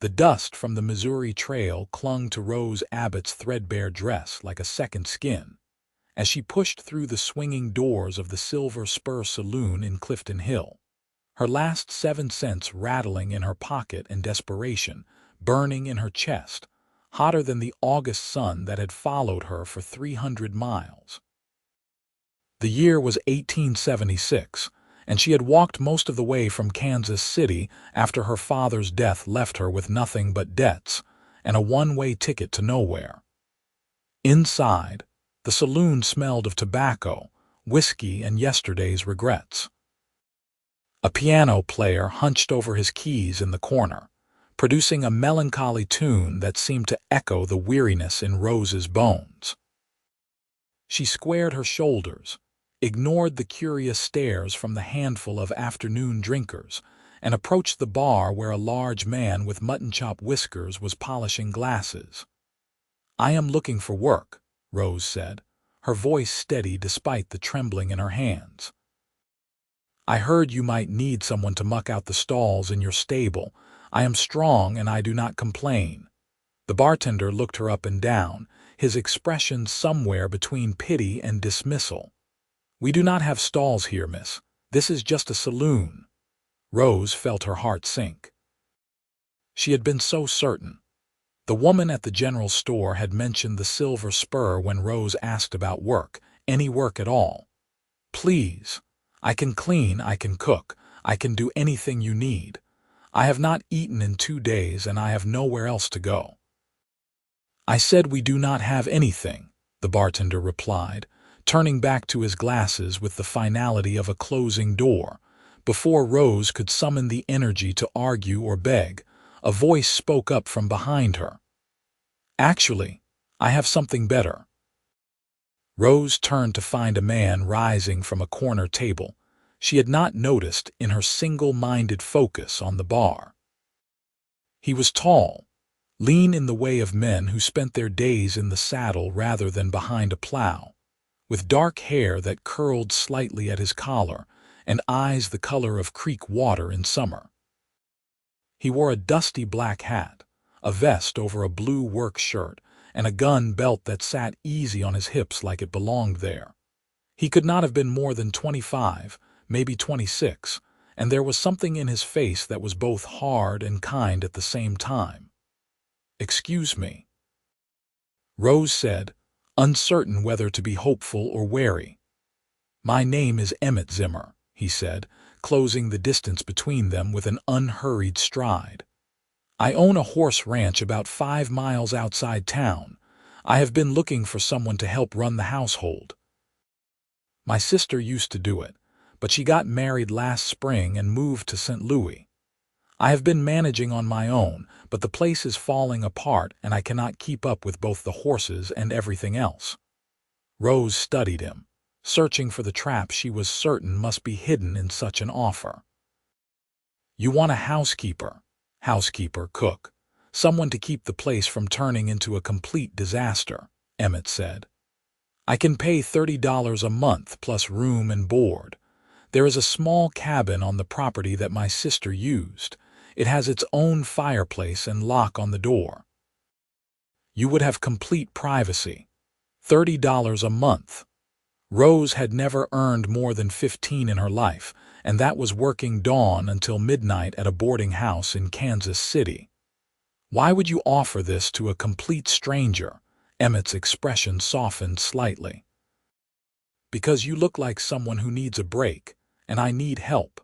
The dust from the Missouri Trail clung to Rose Abbott's threadbare dress like a second skin as she pushed through the swinging doors of the Silver Spur Saloon in Clifton Hill, her last 7 cents rattling in her pocket and desperation burning in her chest, hotter than the August sun that had followed her for 300 miles. The year was 1876, and she had walked most of the way from Kansas City after her father's death left her with nothing but debts and a one-way ticket to nowhere. Inside, the saloon smelled of tobacco, whiskey, and yesterday's regrets. A piano player hunched over his keys in the corner, producing a melancholy tune that seemed to echo the weariness in Rose's bones. She squared her shoulders, ignored the curious stares from the handful of afternoon drinkers, and approached the bar where a large man with mutton-chop whiskers was polishing glasses. "I am looking for work," Rose said, her voice steady despite the trembling in her hands. "I heard you might need someone to muck out the stalls in your stable. I am strong and I do not complain." The bartender looked her up and down, his expression somewhere between pity and dismissal. "We do not have stalls here, miss. This is just a saloon." Rose felt her heart sink. She had been so certain. The woman at the general store had mentioned the Silver Spur when Rose asked about work, any work at all. "Please. I can clean, I can cook, I can do anything you need. I have not eaten in 2 days and I have nowhere else to go." "I said we do not have anything," the bartender replied, turning back to his glasses with the finality of a closing door. Before Rose could summon the energy to argue or beg, a voice spoke up from behind her. "Actually, I have something better." Rose turned to find a man rising from a corner table she had not noticed in her single-minded focus on the bar. He was tall, lean in the way of men who spent their days in the saddle rather than behind a plow, with dark hair that curled slightly at his collar and eyes the color of creek water in summer. He wore a dusty black hat, a vest over a blue work shirt, and a gun belt that sat easy on his hips like it belonged there. He could not have been more than 25, maybe 26, and there was something in his face that was both hard and kind at the same time. "Excuse me," Rose said, uncertain whether to be hopeful or wary. "My name is Emmett Zimmer," he said, closing the distance between them with an unhurried stride. "I own a horse ranch about 5 miles outside town. I have been looking for someone to help run the household. My sister used to do it, but she got married last spring and moved to St. Louis. I have been managing on my own, but the place is falling apart and I cannot keep up with both the horses and everything else." Rose studied him, searching for the trap she was certain must be hidden in such an offer. "You want a housekeeper, cook, someone to keep the place from turning into a complete disaster," Emmett said. "I can pay $30 a month plus room and board. There is a small cabin on the property that my sister used. It has its own fireplace and lock on the door. You would have complete privacy. $30 a month." Rose had never earned more than 15 in her life, and that was working dawn until midnight at a boarding house in Kansas City. "Why would you offer this to a complete stranger?" Emmett's expression softened slightly. "Because you look like someone who needs a break, and I need help.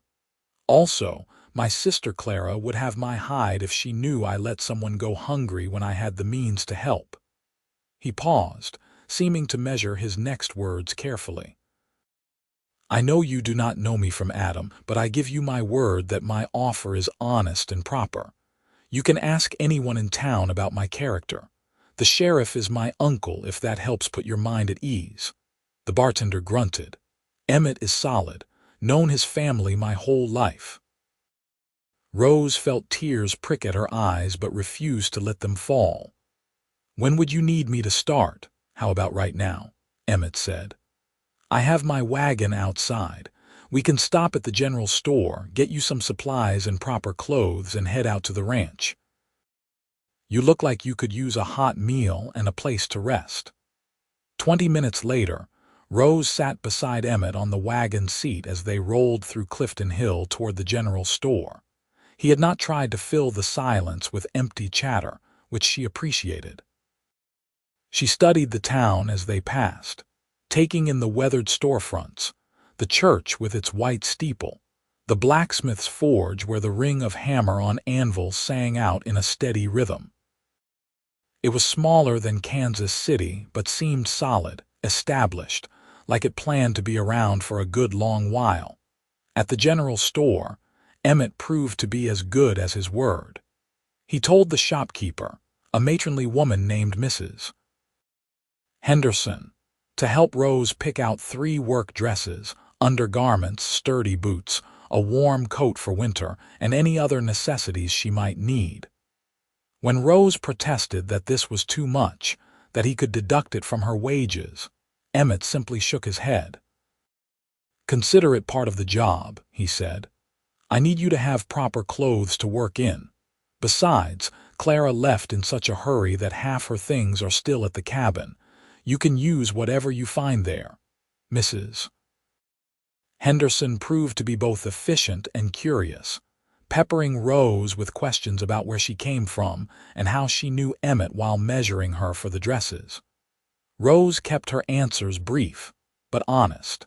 Also, my sister Clara would have my hide if she knew I let someone go hungry when I had the means to help." He paused, seeming to measure his next words carefully. "I know you do not know me from Adam, but I give you my word that my offer is honest and proper. You can ask anyone in town about my character. The sheriff is my uncle, if that helps put your mind at ease." The bartender grunted. "Emmett is solid. Known his family my whole life." Rose felt tears prick at her eyes but refused to let them fall. "When would you need me to start?" "How about right now?" Emmett said. "I have my wagon outside. We can stop at the general store, get you some supplies and proper clothes, and head out to the ranch." You look like you could use a hot meal and a place to rest." 20 minutes later, Rose sat beside Emmett on the wagon seat as they rolled through Clifton Hill toward the general store. He had not tried to fill the silence with empty chatter, which she appreciated. She studied the town as they passed, taking in the weathered storefronts, the church with its white steeple, the blacksmith's forge where the ring of hammer on anvil sang out in a steady rhythm. It was smaller than Kansas City, but seemed solid, established, like it planned to be around for a good long while. At the general store, Emmett proved to be as good as his word. He told the shopkeeper, a matronly woman named Mrs. Henderson, to help Rose pick out 3 work dresses, undergarments, sturdy boots, a warm coat for winter, and any other necessities she might need. When Rose protested that this was too much, that he could deduct it from her wages, Emmett simply shook his head. "Consider it part of the job," he said. "I need you to have proper clothes to work in. Besides, Clara left in such a hurry that half her things are still at the cabin. You can use whatever you find there." Mrs. Henderson proved to be both efficient and curious, peppering Rose with questions about where she came from and how she knew Emmett while measuring her for the dresses. Rose kept her answers brief, but honest.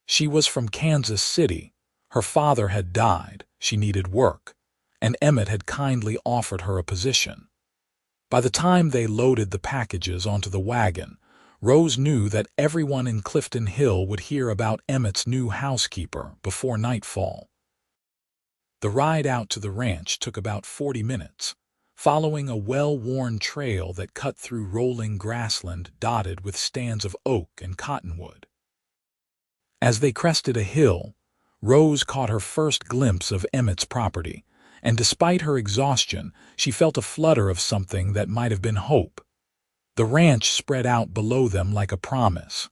She was from Kansas City, her father had died, she needed work, and Emmett had kindly offered her a position. By the time they loaded the packages onto the wagon, Rose knew that everyone in Clifton Hill would hear about Emmett's new housekeeper before nightfall. The ride out to the ranch took about 40 minutes, following a well-worn trail that cut through rolling grassland dotted with stands of oak and cottonwood. As they crested a hill, Rose caught her first glimpse of Emmett's property, and despite her exhaustion, she felt a flutter of something that might have been hope. The ranch spread out below them like a promise.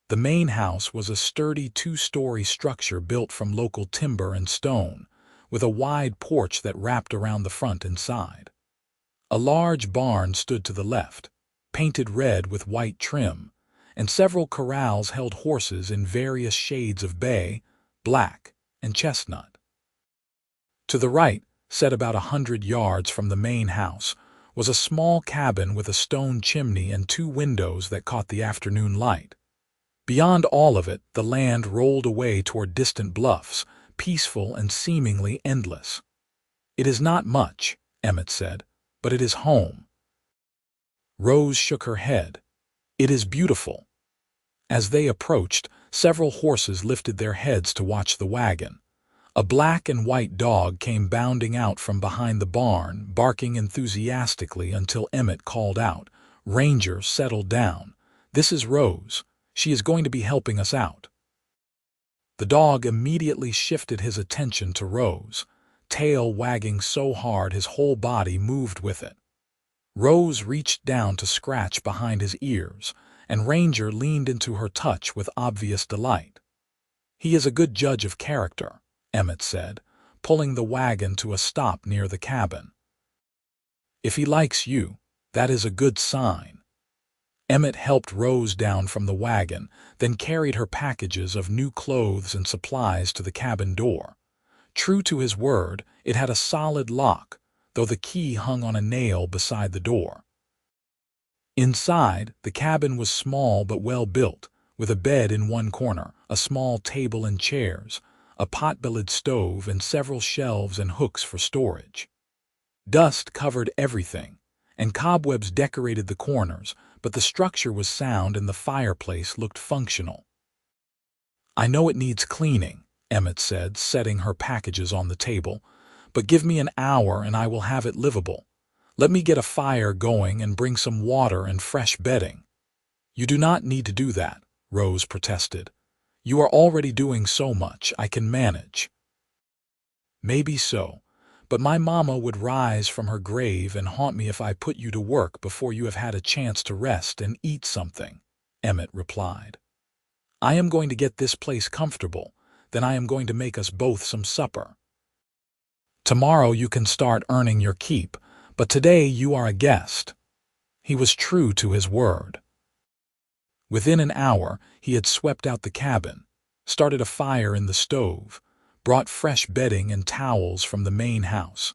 The main house was a sturdy 2-story structure built from local timber and stone, with a wide porch that wrapped around the front and side. A large barn stood to the left, painted red with white trim, and several corrals held horses in various shades of bay, black, and chestnut. To the right, set about 100 yards from the main house, was a small cabin with a stone chimney and 2 windows that caught the afternoon light. Beyond all of it, the land rolled away toward distant bluffs, peaceful and seemingly endless. "It is not much," Emmett said, "but it is home." Rose shook her head. "It is beautiful." As they approached, several horses lifted their heads to watch the wagon. A black and white dog came bounding out from behind the barn, barking enthusiastically until Emmett called out, "Ranger, settle down. This is Rose. She is going to be helping us out." The dog immediately shifted his attention to Rose, tail wagging so hard his whole body moved with it. Rose reached down to scratch behind his ears, and Ranger leaned into her touch with obvious delight. "He is a good judge of character," Emmett said, pulling the wagon to a stop near the cabin. "If he likes you, that is a good sign." Emmett helped Rose down from the wagon, then carried her packages of new clothes and supplies to the cabin door. True to his word, it had a solid lock, though the key hung on a nail beside the door. Inside, the cabin was small but well built, with a bed in one corner, a small table and chairs, a pot-bellied stove, and several shelves and hooks for storage. Dust covered everything, and cobwebs decorated the corners, but the structure was sound and the fireplace looked functional. "I know it needs cleaning," Emmett said, setting her packages on the table, "but give me an hour and I will have it livable. Let me get a fire going and bring some water and fresh bedding." "You do not need to do that," Rose protested. "You are already doing so much, I can manage." "Maybe so, but my mama would rise from her grave and haunt me if I put you to work before you have had a chance to rest and eat something," Emmett replied. "I am going to get this place comfortable, then I am going to make us both some supper." Tomorrow you can start earning your keep, but today you are a guest." He was true to his word. Within an hour, he had swept out the cabin, started a fire in the stove, brought fresh bedding and towels from the main house,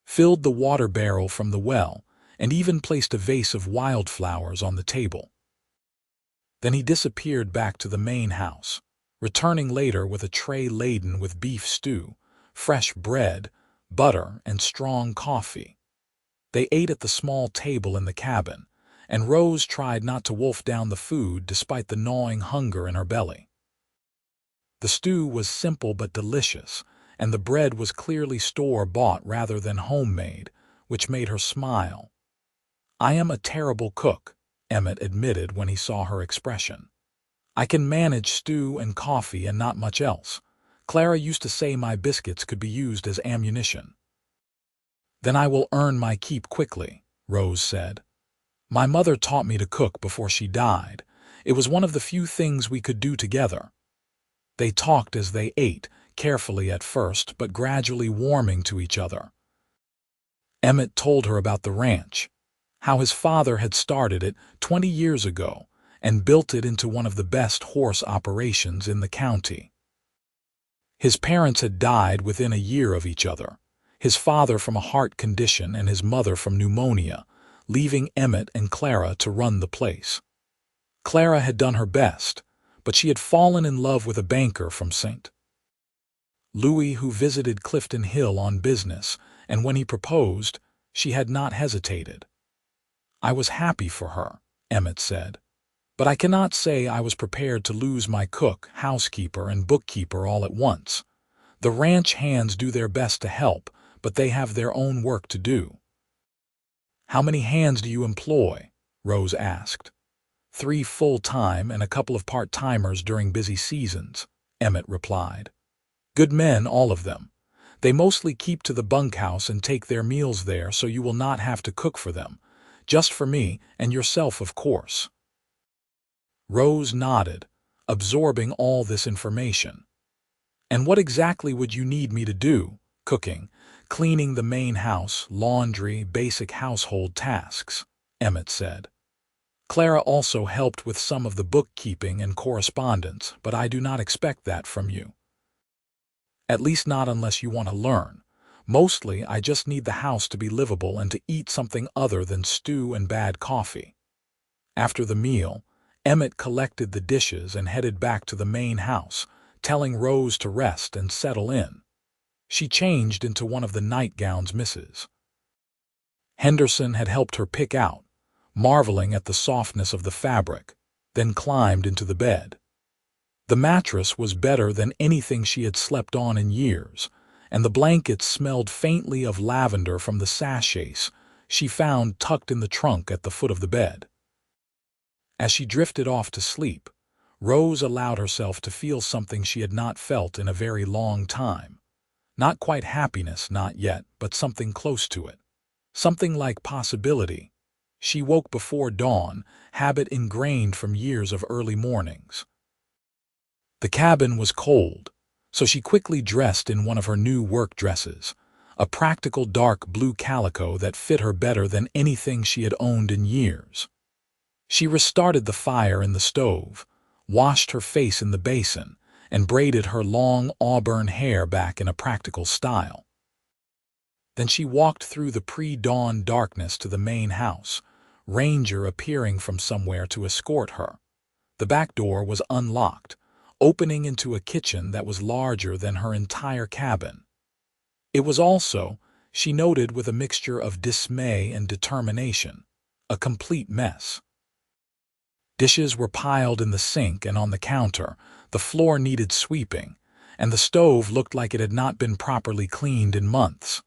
filled the water barrel from the well, and even placed a vase of wildflowers on the table. Then he disappeared back to the main house, returning later with a tray laden with beef stew, fresh bread, butter, and strong coffee. They ate at the small table in the cabin, and Rose tried not to wolf down the food despite the gnawing hunger in her belly. The stew was simple but delicious, and the bread was clearly store-bought rather than homemade, which made her smile. "I am a terrible cook," Emmett admitted when he saw her expression. "I can manage stew and coffee and not much else. Clara used to say my biscuits could be used as ammunition." "Then I will earn my keep quickly," Rose said. "My mother taught me to cook before she died. It was one of the few things we could do together." They talked as they ate, carefully at first, but gradually warming to each other. Emmett told her about the ranch, how his father had started it 20 years ago and built it into one of the best horse operations in the county. His parents had died within a year of each other, his father from a heart condition and his mother from pneumonia, leaving Emmett and Clara to run the place. Clara had done her best, but she had fallen in love with a banker from St. Louis who visited Clifton Hill on business, and when he proposed, she had not hesitated. "I was happy for her," Emmett said, "but I cannot say I was prepared to lose my cook, housekeeper, and bookkeeper all at once. The ranch hands do their best to help, but they have their own work to do." "How many hands do you employ?" Rose asked. "3 full-time and a couple of part-timers during busy seasons," Emmett replied. "Good men, all of them. They mostly keep to the bunkhouse and take their meals there, so you will not have to cook for them. Just for me and yourself, of course." Rose nodded, absorbing all this information. "And what exactly would you need me to do? Cooking, cleaning the main house, laundry, basic household tasks," Emmett said. "Clara also helped with some of the bookkeeping and correspondence, but I do not expect that from you. At least not unless you want to learn. Mostly, I just need the house to be livable and to eat something other than stew and bad coffee." After the meal, Emmett collected the dishes and headed back to the main house, telling Rose to rest and settle in. She changed into one of the nightgowns Mrs. Henderson had helped her pick out, marveling at the softness of the fabric, then climbed into the bed. The mattress was better than anything she had slept on in years, and the blankets smelled faintly of lavender from the sachets she found tucked in the trunk at the foot of the bed. As she drifted off to sleep, Rose allowed herself to feel something she had not felt in a very long time. Not quite happiness, not yet, but something close to it. Something like possibility. She woke before dawn, habit ingrained from years of early mornings. The cabin was cold, so she quickly dressed in one of her new work dresses, a practical dark blue calico that fit her better than anything she had owned in years. She restarted the fire in the stove, washed her face in the basin, and braided her long auburn hair back in a practical style. Then she walked through the pre-dawn darkness to the main house, Ranger appearing from somewhere to escort her. The back door was unlocked, opening into a kitchen that was larger than her entire cabin. It was also, she noted with a mixture of dismay and determination, a complete mess. Dishes were piled in the sink and on the counter, the floor needed sweeping, and the stove looked like it had not been properly cleaned in months.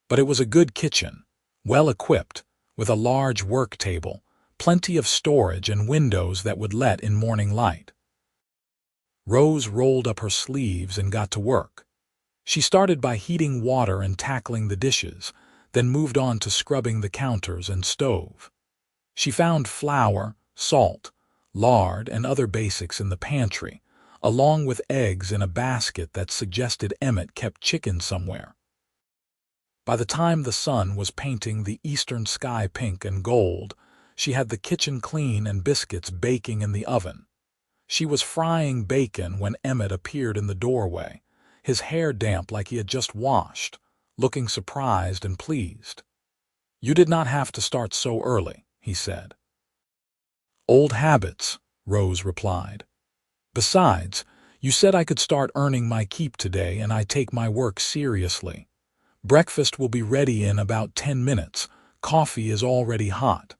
But it was a good kitchen, well equipped, with a large work table, plenty of storage and windows that would let in morning light. Rose rolled up her sleeves and got to work. She started by heating water and tackling the dishes, then moved on to scrubbing the counters and stove. She found flour, salt, lard, and other basics in the pantry, along with eggs in a basket that suggested Emmett kept chicken somewhere. By the time the sun was painting the eastern sky pink and gold, she had the kitchen clean and biscuits baking in the oven. She was frying bacon when Emmett appeared in the doorway, his hair damp like he had just washed, looking surprised and pleased. "You did not have to start so early," he said. "Old habits," Rose replied. "Besides, you said I could start earning my keep today, and I take my work seriously. Breakfast will be ready in about 10 minutes. Coffee is already hot."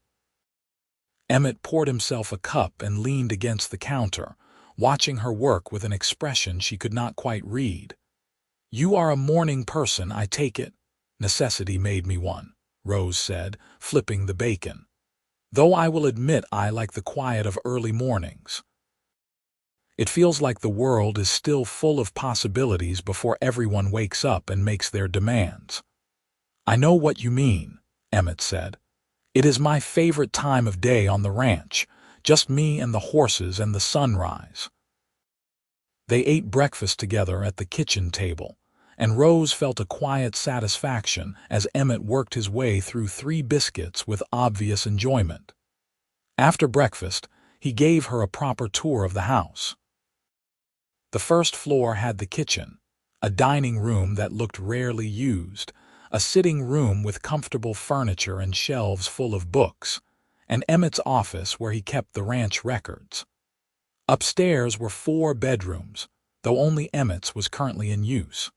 Emmett poured himself a cup and leaned against the counter, watching her work with an expression she could not quite read. "You are a morning person, I take it." "Necessity made me one," Rose said, flipping the bacon. "Though I will admit I like the quiet of early mornings. It feels like the world is still full of possibilities before everyone wakes up and makes their demands." "I know what you mean," Emmett said. "It is my favorite time of day on the ranch, just me and the horses and the sunrise." They ate breakfast together at the kitchen table, and Rose felt a quiet satisfaction as Emmett worked his way through 3 biscuits with obvious enjoyment. After breakfast, he gave her a proper tour of the house. The first floor had the kitchen, a dining room that looked rarely used, a sitting room with comfortable furniture and shelves full of books, and Emmett's office where he kept the ranch records. Upstairs were 4 bedrooms, though only Emmett's was currently in use.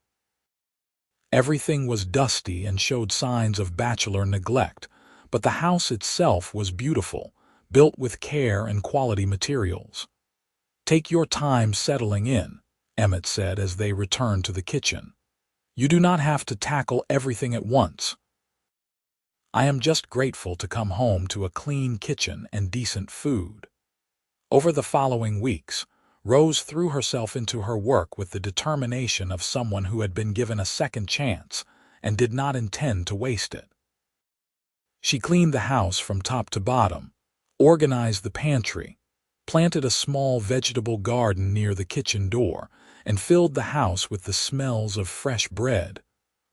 Everything was dusty and showed signs of bachelor neglect, but the house itself was beautiful, built with care and quality materials. "Take your time settling in," Emmett said as they returned to the kitchen. "You do not have to tackle everything at once." "I am just grateful to come home to a clean kitchen and decent food." Over the following weeks, Rose threw herself into her work with the determination of someone who had been given a second chance and did not intend to waste it. She cleaned the house from top to bottom, organized the pantry, planted a small vegetable garden near the kitchen door, and filled the house with the smells of fresh bread,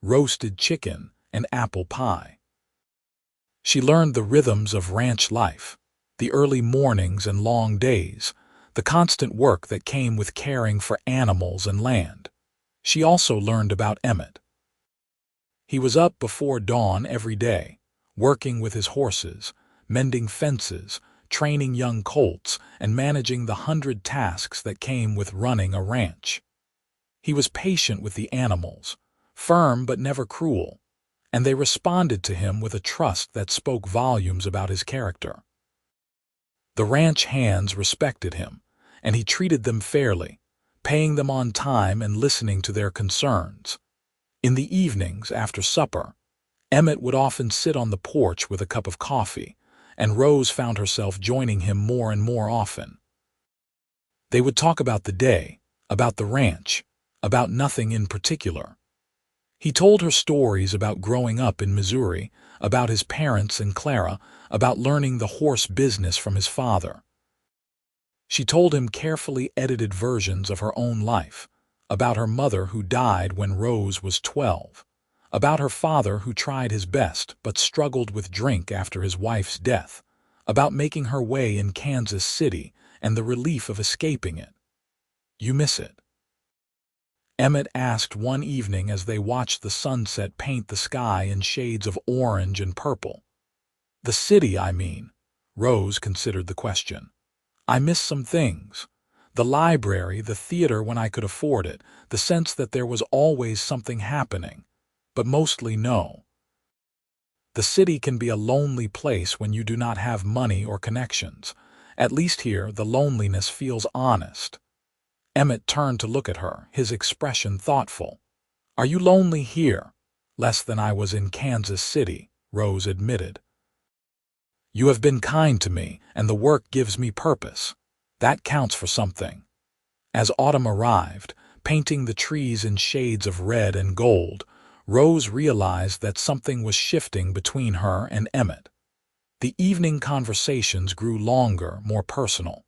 roasted chicken, and apple pie. She learned the rhythms of ranch life, the early mornings and long days, the constant work that came with caring for animals and land. She also learned about Emmett. He was up before dawn every day, working with his horses, mending fences, training young colts, and managing the 100 tasks that came with running a ranch. He was patient with the animals, firm but never cruel, and they responded to him with a trust that spoke volumes about his character. The ranch hands respected him, and he treated them fairly, paying them on time and listening to their concerns. In the evenings, after supper, Emmett would often sit on the porch with a cup of coffee, and Rose found herself joining him more and more often. They would talk about the day, about the ranch, about nothing in particular. He told her stories about growing up in Missouri, about his parents and Clara, about learning the horse business from his father. She told him carefully edited versions of her own life, about her mother who died when Rose was 12, about her father who tried his best but struggled with drink after his wife's death, about making her way in Kansas City and the relief of escaping it. "You miss it?" Emmett asked one evening as they watched the sunset paint the sky in shades of orange and purple. "The city, I mean." Rose considered the question. "I miss some things. The library, the theater when I could afford it, the sense that there was always something happening. But mostly no. The city can be a lonely place when you do not have money or connections. At least here, the loneliness feels honest." Emmett turned to look at her, his expression thoughtful. "Are you lonely here?" "Less than I was in Kansas City," Rose admitted. "You have been kind to me, and the work gives me purpose. That counts for something." As autumn arrived, painting the trees in shades of red and gold, Rose realized that something was shifting between her and Emmett. The evening conversations grew longer, more personal.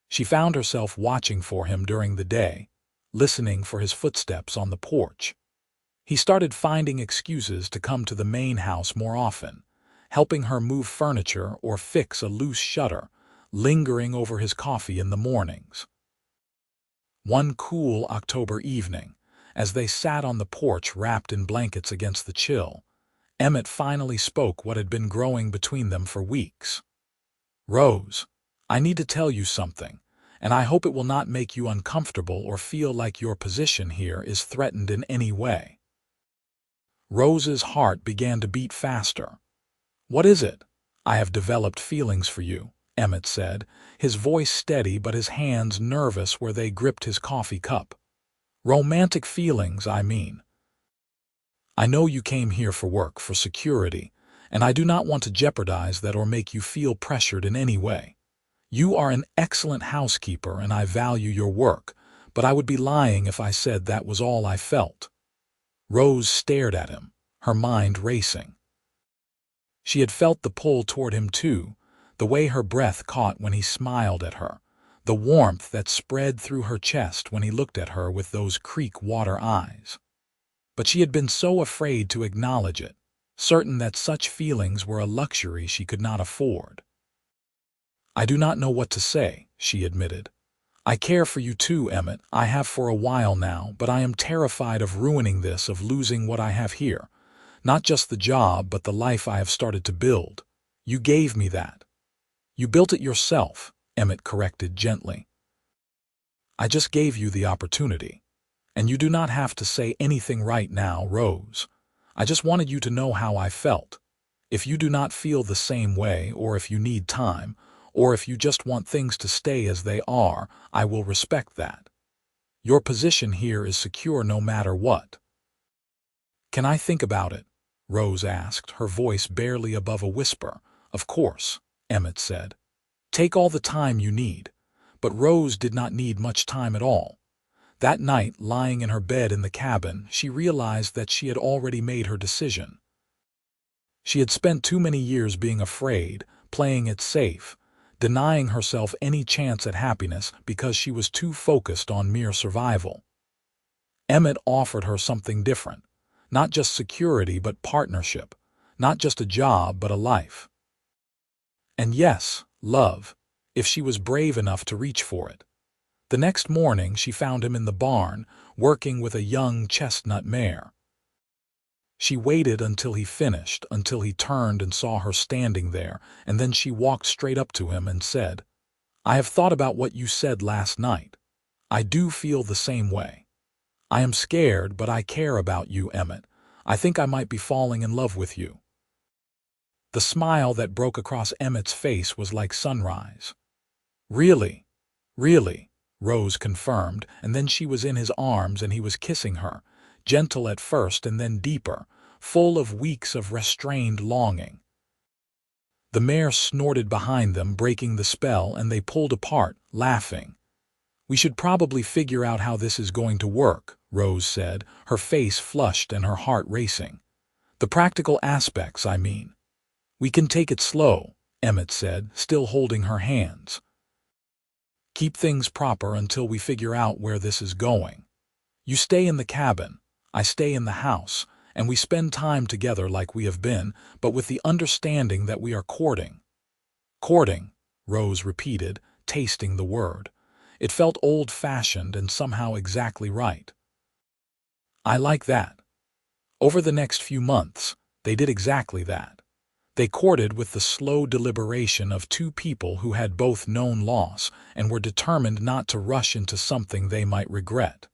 She found herself watching for him during the day, listening for his footsteps on the porch. He started finding excuses to come to the main house more often, helping her move furniture or fix a loose shutter, lingering over his coffee in the mornings. One cool October evening, as they sat on the porch wrapped in blankets against the chill, Emmett finally spoke what had been growing between them for weeks. "Rose, I need to tell you something, and I hope it will not make you uncomfortable or feel like your position here is threatened in any way." Rose's heart began to beat faster. "What is it?" "I have developed feelings for you," Emmett said, his voice steady but his hands nervous where they gripped his coffee cup. "Romantic feelings, I mean. I know you came here for work, for security, and I do not want to jeopardize that or make you feel pressured in any way. You are an excellent housekeeper and I value your work, but I would be lying if I said that was all I felt." Rose stared at him, her mind racing. She had felt the pull toward him too, the way her breath caught when he smiled at her, the warmth that spread through her chest when he looked at her with those creek water eyes. But she had been so afraid to acknowledge it, certain that such feelings were a luxury she could not afford. "I do not know what to say," she admitted. "I care for you too, Emmett. I have for a while now, but I am terrified of ruining this, of losing what I have here. Not just the job, but the life I have started to build. You gave me that." "You built it yourself," Emmett corrected gently. "I just gave you the opportunity. And you do not have to say anything right now, Rose. I just wanted you to know how I felt. If you do not feel the same way, or if you need time, or if you just want things to stay as they are, I will respect that. Your position here is secure no matter what." "Can I think about it?" Rose asked, her voice barely above a whisper. "Of course," Emmett said. "Take all the time you need." But Rose did not need much time at all. That night, lying in her bed in the cabin, she realized that she had already made her decision. She had spent too many years being afraid, playing it safe, denying herself any chance at happiness because she was too focused on mere survival. Emmett offered her something different, not just security but partnership, not just a job but a life. And yes, love, if she was brave enough to reach for it. The next morning she found him in the barn, working with a young chestnut mare. She waited until he finished, until he turned and saw her standing there, and then she walked straight up to him and said, "I have thought about what you said last night. I do feel the same way. I am scared, but I care about you, Emmett. I think I might be falling in love with you." The smile that broke across Emmett's face was like sunrise. "Really? Really?" Rose confirmed, and then she was in his arms and he was kissing her, gentle at first and then deeper, full of weeks of restrained longing. The mare snorted behind them, breaking the spell, and they pulled apart, laughing. "We should probably figure out how this is going to work," Rose said, her face flushed and her heart racing. "The practical aspects, I mean." "We can take it slow," Emmett said, still holding her hands. "Keep things proper until we figure out where this is going. You stay in the cabin, I stay in the house, and we spend time together like we have been, but with the understanding that we are courting." "Courting," Rose repeated, tasting the word. It felt old-fashioned and somehow exactly right. "I like that." Over the next few months, they did exactly that. They courted with the slow deliberation of two people who had both known loss and were determined not to rush into something they might regret.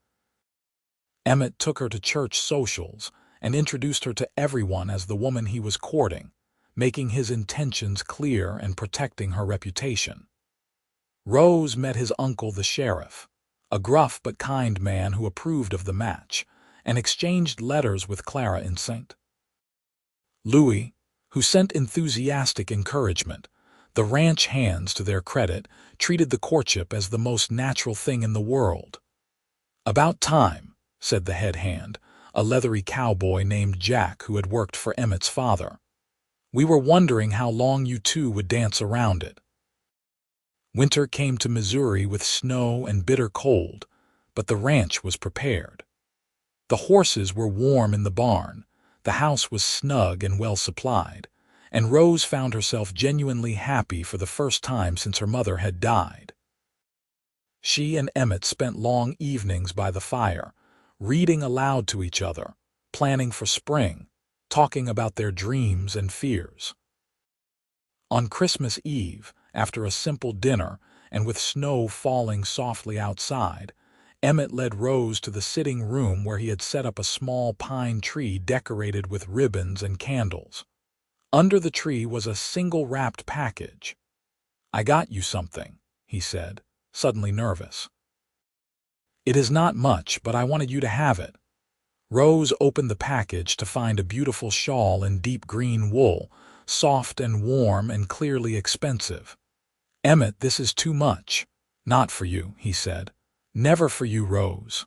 Emmett took her to church socials and introduced her to everyone as the woman he was courting, making his intentions clear and protecting her reputation. Rose met his uncle the sheriff, a gruff but kind man who approved of the match, and exchanged letters with Clara in St. Louis, who sent enthusiastic encouragement. The ranch hands, to their credit, treated the courtship as the most natural thing in the world. "About time," said the head hand, a leathery cowboy named Jack who had worked for Emmett's father. "We were wondering how long you two would dance around it." Winter came to Missouri with snow and bitter cold, but the ranch was prepared. The horses were warm in the barn, the house was snug and well supplied, and Rose found herself genuinely happy for the first time since her mother had died. She and Emmett spent long evenings by the fire, reading aloud to each other, planning for spring, talking about their dreams and fears. On Christmas Eve, after a simple dinner and with snow falling softly outside, Emmett led Rose to the sitting room where he had set up a small pine tree decorated with ribbons and candles. Under the tree was a single-wrapped package. "I got you something," he said, suddenly nervous. "It is not much, but I wanted you to have it." Rose opened the package to find a beautiful shawl in deep green wool, soft and warm and clearly expensive. "Emmett, this is too much." "Not for you," he said. "Never for you, Rose."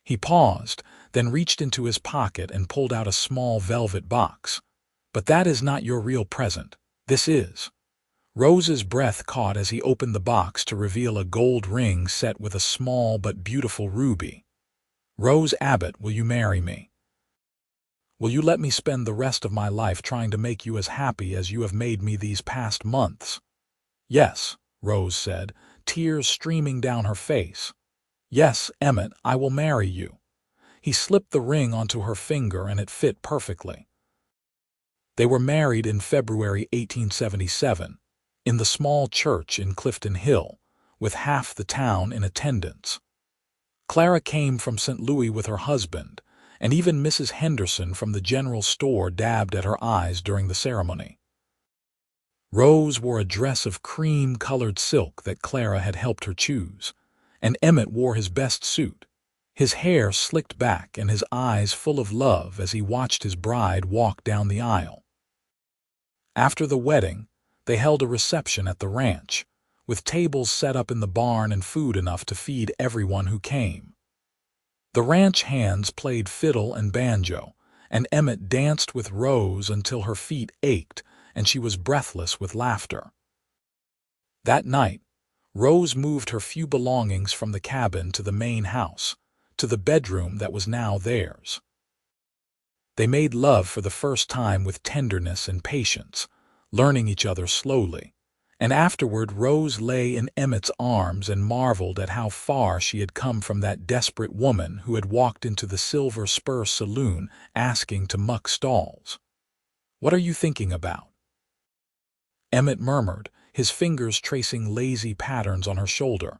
He paused, then reached into his pocket and pulled out a small velvet box. "But that is not your real present. This is." Rose's breath caught as he opened the box to reveal a gold ring set with a small but beautiful ruby. "Rose Abbott, will you marry me? Will you let me spend the rest of my life trying to make you as happy as you have made me these past months?" "Yes," Rose said, tears streaming down her face. "Yes, Emmett, I will marry you." He slipped the ring onto her finger and it fit perfectly. They were married in February 1877, in the small church in Clifton Hill, with half the town in attendance. Clara came from St. Louis with her husband, and even Mrs. Henderson from the general store dabbed at her eyes during the ceremony. Rose wore a dress of cream-colored silk that Clara had helped her choose, and Emmett wore his best suit, his hair slicked back and his eyes full of love as he watched his bride walk down the aisle. After the wedding, they held a reception at the ranch, with tables set up in the barn and food enough to feed everyone who came. The ranch hands played fiddle and banjo, and Emmett danced with Rose until her feet ached and she was breathless with laughter. That night, Rose moved her few belongings from the cabin to the main house, to the bedroom that was now theirs. They made love for the first time with tenderness and patience, learning each other slowly, and afterward Rose lay in Emmett's arms and marveled at how far she had come from that desperate woman who had walked into the Silver Spur Saloon asking to muck stalls. "What are you thinking about?" Emmett murmured, his fingers tracing lazy patterns on her shoulder.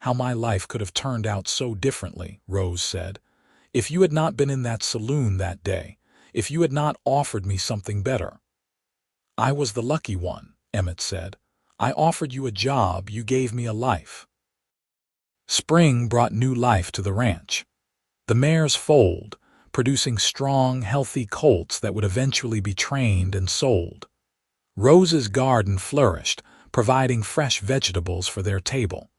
"How my life could have turned out so differently," Rose said. "If you had not been in that saloon that day, if you had not offered me something better." "I was the lucky one," Emmett said. "I offered you a job, you gave me a life." Spring brought new life to the ranch. The mares foaled, producing strong, healthy colts that would eventually be trained and sold. Rose's garden flourished, providing fresh vegetables for their table.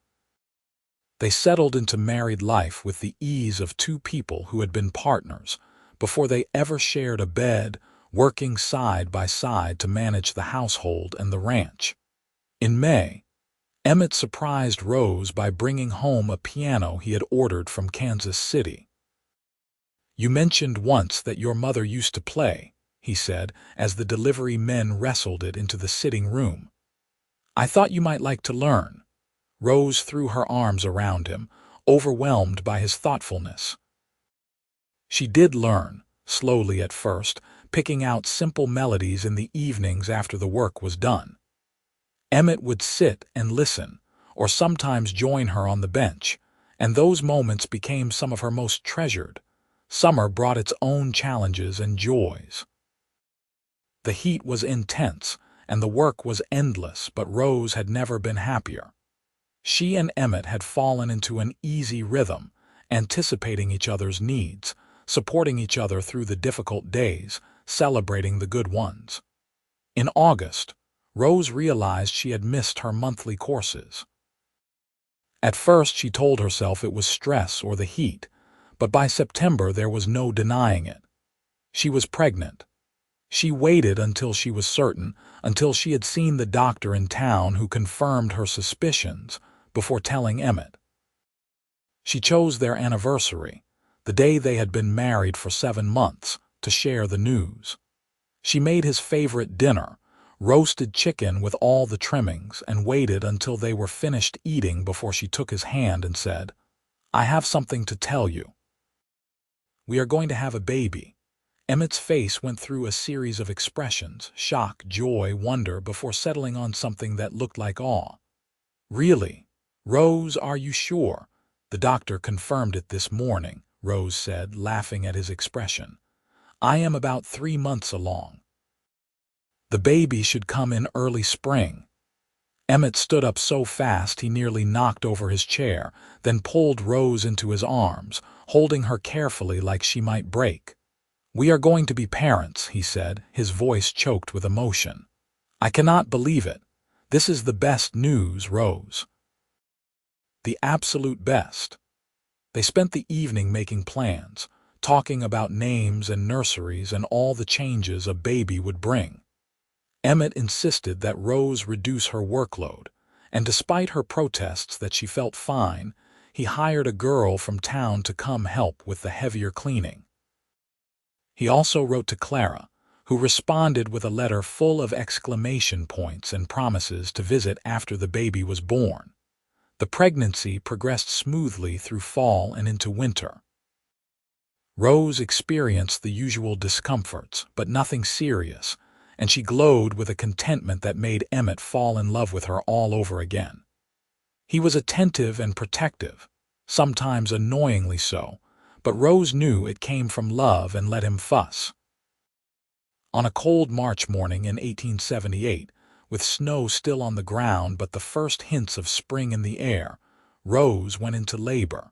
They settled into married life with the ease of two people who had been partners before they ever shared a bed, working side by side to manage the household and the ranch. In May, Emmett surprised Rose by bringing home a piano he had ordered from Kansas City. "You mentioned once that your mother used to play," he said, as the delivery men wrestled it into the sitting room. "I thought you might like to learn." Rose threw her arms around him, overwhelmed by his thoughtfulness. She did learn, slowly at first, picking out simple melodies in the evenings after the work was done. Emmett would sit and listen, or sometimes join her on the bench, and those moments became some of her most treasured. Summer brought its own challenges and joys. The heat was intense, and the work was endless, but Rose had never been happier. She and Emmett had fallen into an easy rhythm, anticipating each other's needs, supporting each other through the difficult days, celebrating the good ones. In August, Rose realized she had missed her monthly courses. At first she told herself it was stress or the heat, but by September there was no denying it. She was pregnant. She waited until she was certain, until she had seen the doctor in town who confirmed her suspicions, before telling Emmett. She chose their anniversary, the day they had been married for 7 months, to share the news. She made his favorite dinner, roasted chicken with all the trimmings, and waited until they were finished eating before she took his hand and said, "I have something to tell you. We are going to have a baby." Emmett's face went through a series of expressions, shock, joy, wonder, before settling on something that looked like awe. "Really? Rose, are you sure?" "The doctor confirmed it this morning," Rose said, laughing at his expression. "I am about 3 months along. The baby should come in early spring." Emmett stood up so fast he nearly knocked over his chair, then pulled Rose into his arms, holding her carefully like she might break. "We are going to be parents," he said, his voice choked with emotion. "I cannot believe it. This is the best news, Rose. The absolute best." They spent the evening making plans, talking about names and nurseries and all the changes a baby would bring. Emmett insisted that Rose reduce her workload, and despite her protests that she felt fine, he hired a girl from town to come help with the heavier cleaning. He also wrote to Clara, who responded with a letter full of exclamation points and promises to visit after the baby was born. The pregnancy progressed smoothly through fall and into winter. Rose experienced the usual discomforts, but nothing serious, and she glowed with a contentment that made Emmett fall in love with her all over again. He was attentive and protective, sometimes annoyingly so, but Rose knew it came from love and let him fuss. On a cold March morning in 1878, with snow still on the ground but the first hints of spring in the air, Rose went into labor.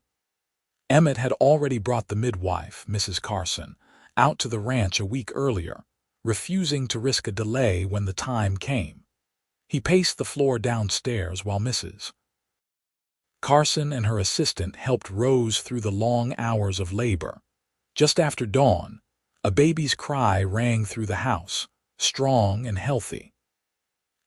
Emmett had already brought the midwife, Mrs. Carson, out to the ranch a week earlier, refusing to risk a delay when the time came. He paced the floor downstairs while Mrs. Carson and her assistant helped Rose through the long hours of labor. Just after dawn, a baby's cry rang through the house, strong and healthy.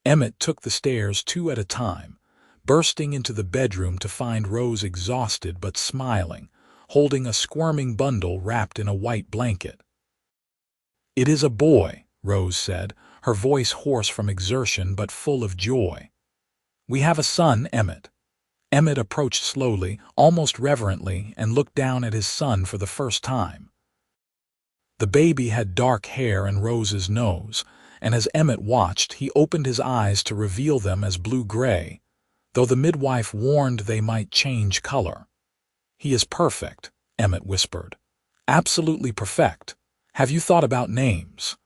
Emmett took the stairs 2 at a time, bursting into the bedroom to find Rose exhausted but smiling, holding a squirming bundle wrapped in a white blanket. "It is a boy," Rose said, her voice hoarse from exertion but full of joy. "We have a son, Emmett." Emmett approached slowly, almost reverently, and looked down at his son for the first time. The baby had dark hair and Rose's nose, and as Emmett watched, he opened his eyes to reveal them as blue-gray, though the midwife warned they might change color. "He is perfect," Emmett whispered. "Absolutely perfect. Have you thought about names?"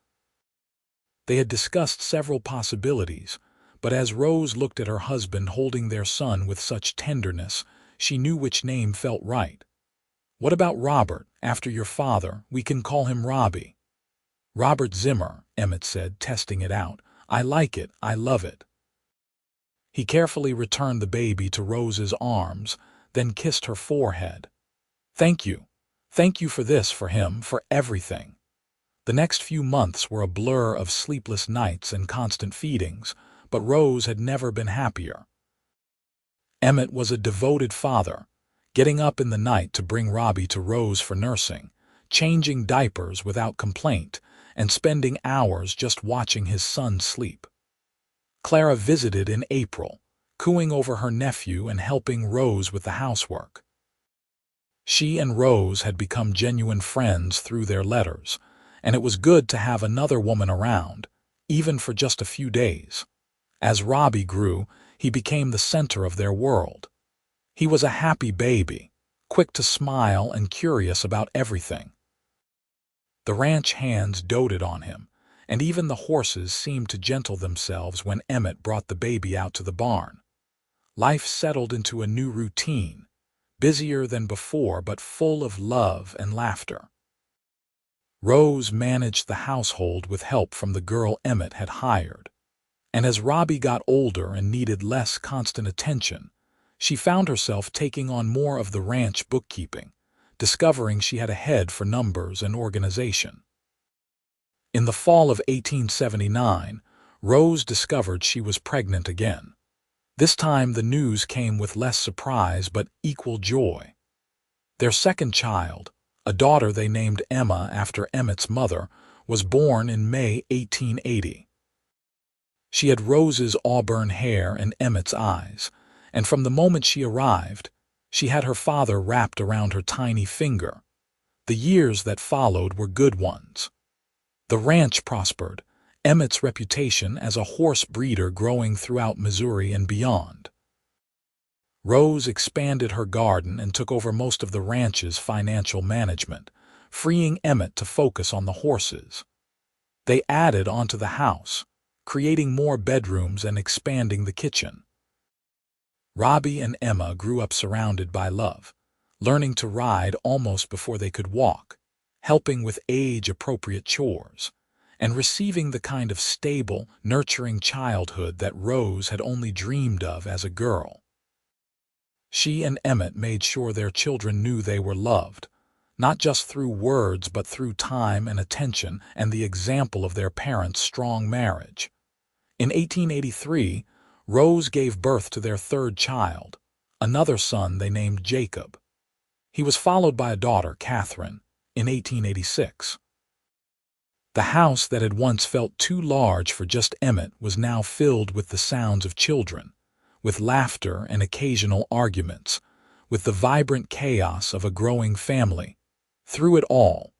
They had discussed several possibilities, but as Rose looked at her husband holding their son with such tenderness, she knew which name felt right. "What about Robert, after your father? We can call him Robbie." "Robert Zimmer," Emmett said, testing it out. "I like it, I love it." He carefully returned the baby to Rose's arms, then kissed her forehead. "Thank you. Thank you for this, for him, for everything." The next few months were a blur of sleepless nights and constant feedings, but Rose had never been happier. Emmett was a devoted father, getting up in the night to bring Robbie to Rose for nursing, changing diapers without complaint, and spending hours just watching his son sleep. Clara visited in April, cooing over her nephew and helping Rose with the housework. She and Rose had become genuine friends through their letters, and it was good to have another woman around, even for just a few days. As Robbie grew, he became the center of their world. He was a happy baby, quick to smile and curious about everything. The ranch hands doted on him, and even the horses seemed to gentle themselves when Emmett brought the baby out to the barn. Life settled into a new routine, busier than before but full of love and laughter. Rose managed the household with help from the girl Emmett had hired. And as Robbie got older and needed less constant attention, she found herself taking on more of the ranch bookkeeping, discovering she had a head for numbers and organization. In the fall of 1879, Rose discovered she was pregnant again. This time the news came with less surprise but equal joy. Their second child, A daughter they named Emma after Emmett's mother was born in May 1880. She had Rose's auburn hair and Emmett's eyes, and from the moment she arrived, she had her father wrapped around her tiny finger. The years that followed were good ones. The ranch prospered, Emmett's reputation as a horse breeder growing throughout Missouri and beyond. Rose expanded her garden and took over most of the ranch's financial management, freeing Emmett to focus on the horses. They added onto the house, creating more bedrooms and expanding the kitchen. Robbie and Emma grew up surrounded by love, learning to ride almost before they could walk, helping with age-appropriate chores, and receiving the kind of stable, nurturing childhood that Rose had only dreamed of as a girl. She and Emmett made sure their children knew they were loved, not just through words but through time and attention and the example of their parents' strong marriage. In 1883, Rose gave birth to their third child, another son they named Jacob. He was followed by a daughter, Catherine, in 1886. The house that had once felt too large for just Emmett was now filled with the sounds of children, with laughter and occasional arguments, with the vibrant chaos of a growing family. Through it all,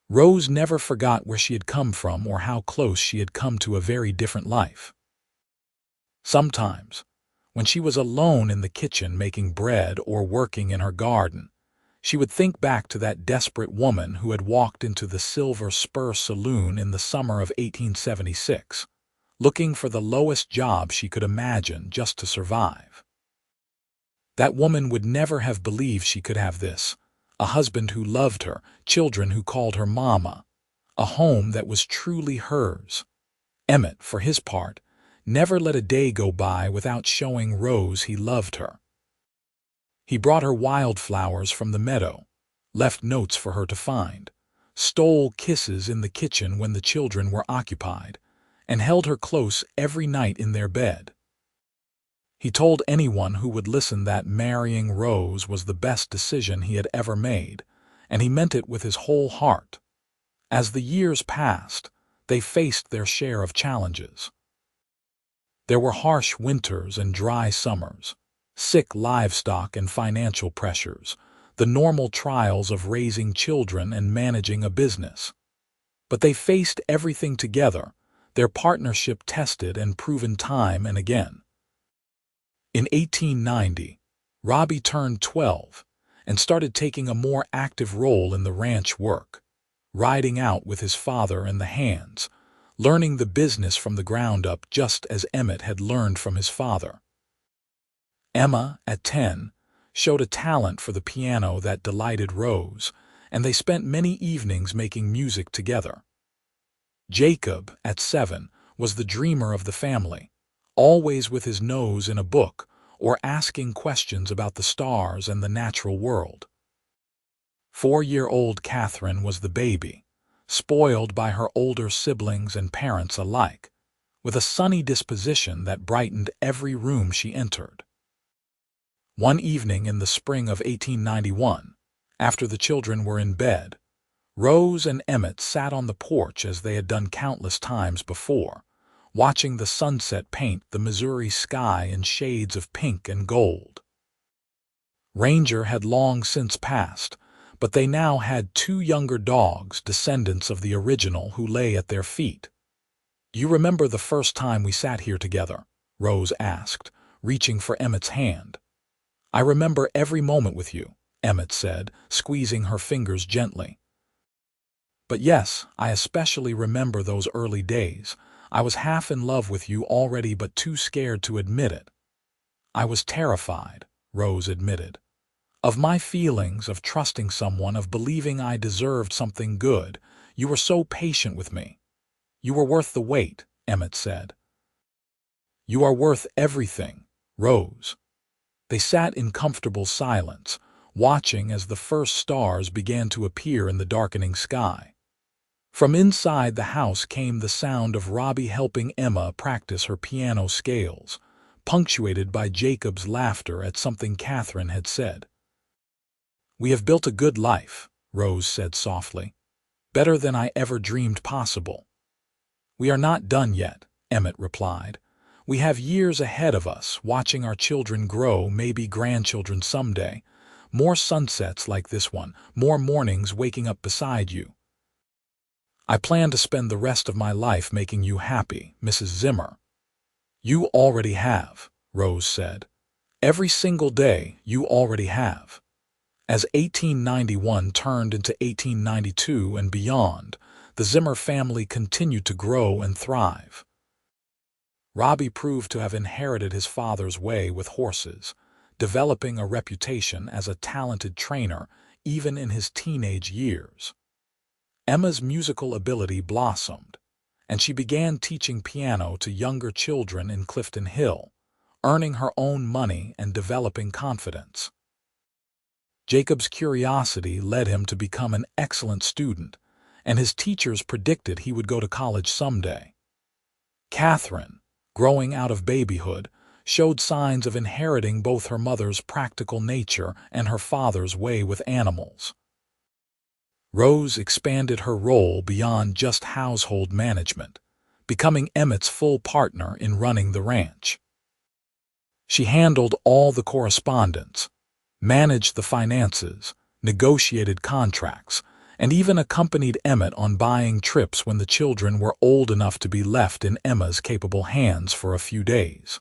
Rose never forgot where she had come from or how close she had come to a very different life. Sometimes, when she was alone in the kitchen making bread or working in her garden, she would think back to that desperate woman who had walked into the Silver Spur Saloon in the summer of 1876, looking for the lowest job she could imagine just to survive. That woman would never have believed she could have this, a husband who loved her, children who called her mama, a home that was truly hers. Emmett, for his part, never let a day go by without showing Rose he loved her. He brought her wildflowers from the meadow, left notes for her to find, stole kisses in the kitchen when the children were occupied, and held her close every night in their bed. He told anyone who would listen that marrying Rose was the best decision he had ever made, and he meant it with his whole heart. As the years passed, they faced their share of challenges. There were harsh winters and dry summers, sick livestock and financial pressures, the normal trials of raising children and managing a business. But they faced everything together, their partnership tested and proven time and again. In 1890, Robbie turned 12 and started taking a more active role in the ranch work, riding out with his father and the hands, learning the business from the ground up just as Emmett had learned from his father. Emma, at 10, showed a talent for the piano that delighted Rose, and they spent many evenings making music together. Jacob, at 7, was the dreamer of the family, always with his nose in a book or asking questions about the stars and the natural world. 4-year-old Catherine was the baby, spoiled by her older siblings and parents alike, with a sunny disposition that brightened every room she entered. One evening in the spring of 1891, after the children were in bed, Rose and Emmett sat on the porch as they had done countless times before, watching the sunset paint the Missouri sky in shades of pink and gold. Ranger had long since passed, but they now had 2 younger dogs, descendants of the original, who lay at their feet. "You remember the first time we sat here together?" Rose asked, reaching for Emmett's hand. "I remember every moment with you," Emmett said, squeezing her fingers gently. "But yes, I especially remember those early days. I was half in love with you already but too scared to admit it." "I was terrified," Rose admitted. "Of my feelings, of trusting someone, of believing I deserved something good. You were so patient with me." "You were worth the wait," Emmett said. "You are worth everything, Rose." They sat in comfortable silence, watching as the first stars began to appear in the darkening sky. From inside the house came the sound of Robbie helping Emma practice her piano scales, punctuated by Jacob's laughter at something Catherine had said. "We have built a good life," Rose said softly. "Better than I ever dreamed possible." "We are not done yet," Emmett replied. "We have years ahead of us, watching our children grow, maybe grandchildren someday. More sunsets like this one, more mornings waking up beside you. I plan to spend the rest of my life making you happy, Mrs. Zimmer." "You already have," Rose said. "Every single day you already have." As 1891 turned into 1892 and beyond, the Zimmer family continued to grow and thrive. Robbie proved to have inherited his father's way with horses, developing a reputation as a talented trainer even in his teenage years. Emma's musical ability blossomed, and she began teaching piano to younger children in Clifton Hill, earning her own money and developing confidence. Jacob's curiosity led him to become an excellent student, and his teachers predicted he would go to college someday. Catherine, growing out of babyhood, showed signs of inheriting both her mother's practical nature and her father's way with animals. Rose expanded her role beyond just household management, becoming Emmett's full partner in running the ranch. She handled all the correspondence, managed the finances, negotiated contracts, and even accompanied Emmett on buying trips when the children were old enough to be left in Emma's capable hands for a few days.